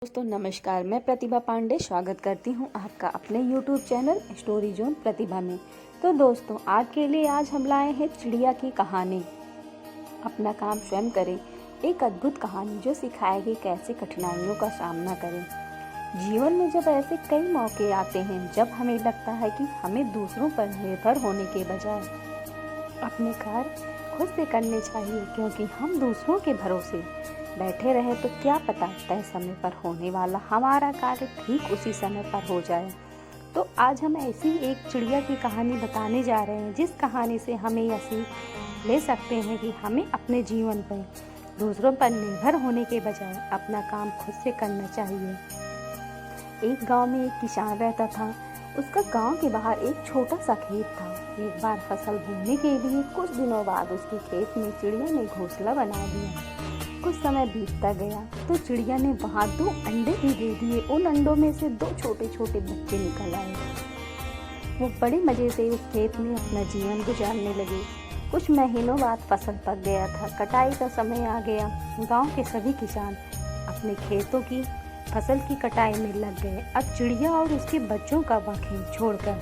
दोस्तों नमस्कार, मैं प्रतिभा पांडे स्वागत करती हूं आपका अपने YouTube चैनल स्टोरी जोन प्रतिभा में। तो दोस्तों आज हम लाए हैं चिड़िया की कहानी। अपना काम स्वयं करें, एक अद्भुत कहानी जो सिखाएगी कैसे कठिनाइयों का सामना करें। जीवन में जब ऐसे कई मौके आते हैं जब हमें लगता है कि हमें दूसरों पर निर्भर होने के बजाय अपने कार्य खुद से करने चाहिए, क्योंकि हम दूसरों के भरोसे बैठे रहे तो क्या पता तय समय पर होने वाला हमारा कार्य ठीक उसी समय पर हो जाए। तो आज हम ऐसी एक चिड़िया की कहानी बताने जा रहे हैं, जिस कहानी से हमें यह सीख ले सकते हैं कि हमें अपने जीवन पर दूसरों पर निर्भर होने के बजाय अपना काम खुद से करना चाहिए। एक गांव में एक किसान रहता था। उसका गांव के बाहर एक छोटा सा खेत था। एक बार फसल बोने के लिए कुछ दिनों बाद उसके खेत में चिड़िया ने घोंसला बना दिया। कुछ समय बीतता गया तो चिड़िया ने वहां 2 अंडे भी दे दिए। उन अंडों में से 2 छोटे छोटे बच्चे निकल आए। वो बड़े मजे से उस खेत में अपना जीवन गुजारने लगे। कुछ महीनों बाद फसल पक गया था, कटाई का समय आ गया। गांव के सभी किसान अपने खेतों की फसल की कटाई में लग गए। अब चिड़िया और उसके बच्चों का वह खेत छोड़कर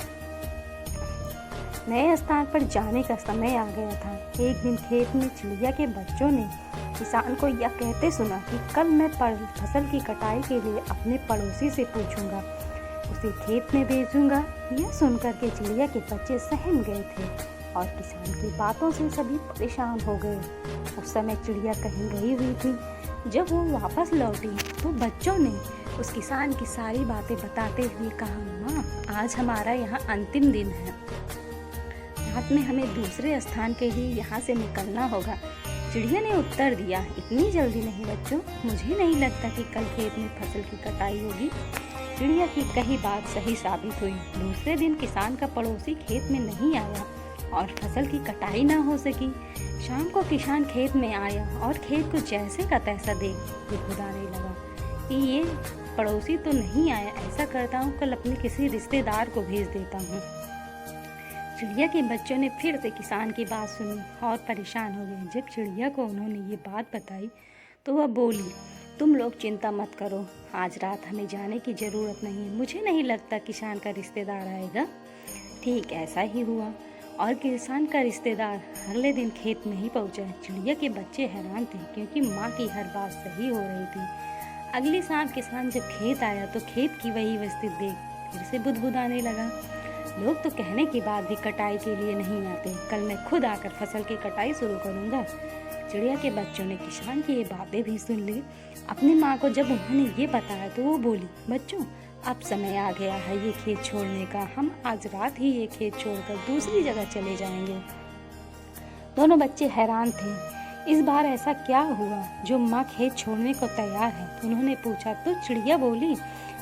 नए स्थान पर जाने का समय आ गया था। एक दिन खेत में चिड़िया के बच्चों ने किसान को यह कहते सुना कि कल मैं फसल की कटाई के लिए अपने पड़ोसी से पूछूंगा, उसे खेत में भेजूंगा। यह सुनकर के चिड़िया के बच्चे सहम गए थे और किसान की बातों से सभी परेशान हो गए। उस समय चिड़िया कहीं गई हुई थी। जब वो वापस लौटी तो बच्चों ने उस किसान की सारी बातें बताते हुए कहा, माँ, आज हमारा यहाँ अंतिम दिन है। रात में हमें दूसरे स्थान के लिए यहाँ से निकलना होगा। चिड़िया ने उत्तर दिया, इतनी जल्दी नहीं बच्चों, मुझे नहीं लगता कि कल खेत में फसल की कटाई होगी। चिड़िया की कही बात सही साबित हुई। दूसरे दिन किसान का पड़ोसी खेत में नहीं आया और फसल की कटाई ना हो सकी। शाम को किसान खेत में आया और खेत को जैसे का तैसा देख गुदगुदाने लगा कि ये पड़ोसी तो नहीं आया। ऐसा करता हूँ, कल अपने किसी रिश्तेदार को भेज देता हूँ। चिड़िया के बच्चों ने फिर से किसान की बात सुनी और परेशान हो गए। जब चिड़िया को उन्होंने ये बात बताई तो वह बोली, तुम लोग चिंता मत करो, आज रात हमें जाने की ज़रूरत नहीं है। मुझे नहीं लगता किसान का रिश्तेदार आएगा। ठीक ऐसा ही हुआ और किसान का रिश्तेदार अगले दिन खेत में ही पहुंचा। चिड़िया के बच्चे हैरान थे क्योंकि माँ की हर बात सही हो रही थी। अगली शाम किसान जब खेत आया तो खेत की वही स्थिति देख फिर से बुदबुदाने लगा, लोग तो कहने के बाद भी कटाई के लिए नहीं आते। कल मैं खुद आकर फसल की कटाई शुरू करूंगा। चिड़िया के बच्चों ने किसान की ये बातें भी सुन ली। अपनी माँ को जब उन्होंने ये बताया तो वो बोली, बच्चों, अब समय आ गया है ये खेत छोड़ने का। हम आज रात ही ये खेत छोड़कर दूसरी जगह चले जाएंगे। दोनों बच्चे हैरान थे। इस बार ऐसा क्या हुआ जो माँ खेत छोड़ने को तैयार है? उन्होंने पूछा तो चिड़िया बोली,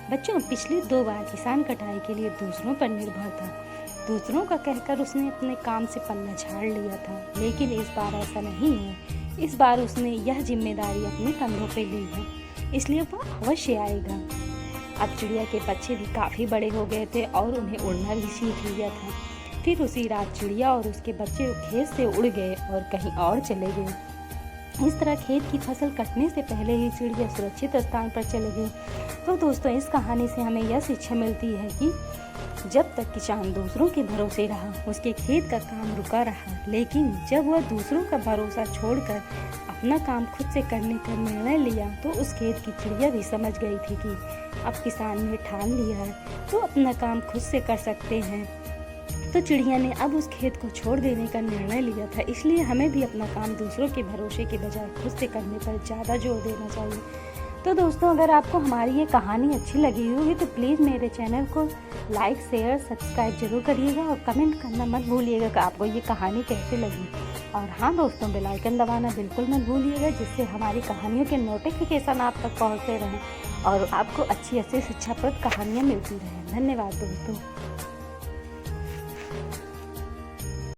बच्चों, पिछली 2 बार किसान कटाई के लिए दूसरों पर निर्भर था। दूसरों का कहकर उसने अपने काम से पल्ला झाड़ लिया था, लेकिन इस बार ऐसा नहीं है। इस बार उसने यह जिम्मेदारी अपने कंधों पे ली है, इसलिए वह अवश्य आएगा। अब चिड़िया के बच्चे भी काफ़ी बड़े हो गए थे और उन्हें उड़ना भी सीख लिया था। फिर उसी रात चिड़िया और उसके बच्चे खेत से उड़ गए और कहीं और चले गए। इस तरह खेत की फसल कटने से पहले ही चिड़िया सुरक्षित स्थान पर चले गए। तो दोस्तों, इस कहानी से हमें यह शिक्षा मिलती है कि जब तक किसान दूसरों के भरोसे रहा, उसके खेत का काम रुका रहा, लेकिन जब वह दूसरों का भरोसा छोड़कर अपना काम खुद से करने का निर्णय लिया तो उस खेत की चिड़िया भी समझ गई थी कि अब किसान ने ठान लिया है तो अपना काम खुद से कर सकते हैं। तो चिड़िया ने अब उस खेत को छोड़ देने का निर्णय लिया था। इसलिए हमें भी अपना काम दूसरों के भरोसे के बजाय खुद से करने पर ज़्यादा जोर देना चाहिए। तो दोस्तों, अगर आपको हमारी ये कहानी अच्छी लगी होगी तो प्लीज़ मेरे चैनल को लाइक, शेयर, सब्सक्राइब जरूर करिएगा और कमेंट करना मत भूलिएगा कि आपको ये कहानी कैसे लगी। और हाँ दोस्तों, बेल आइकन दबाना बिल्कुल मत भूलिएगा, जिससे हमारी कहानियों के नोटिफिकेशन आप तक पहुँचते रहें और आपको अच्छी शिक्षाप्रद कहानियाँ मिलती रहें। धन्यवाद दोस्तों।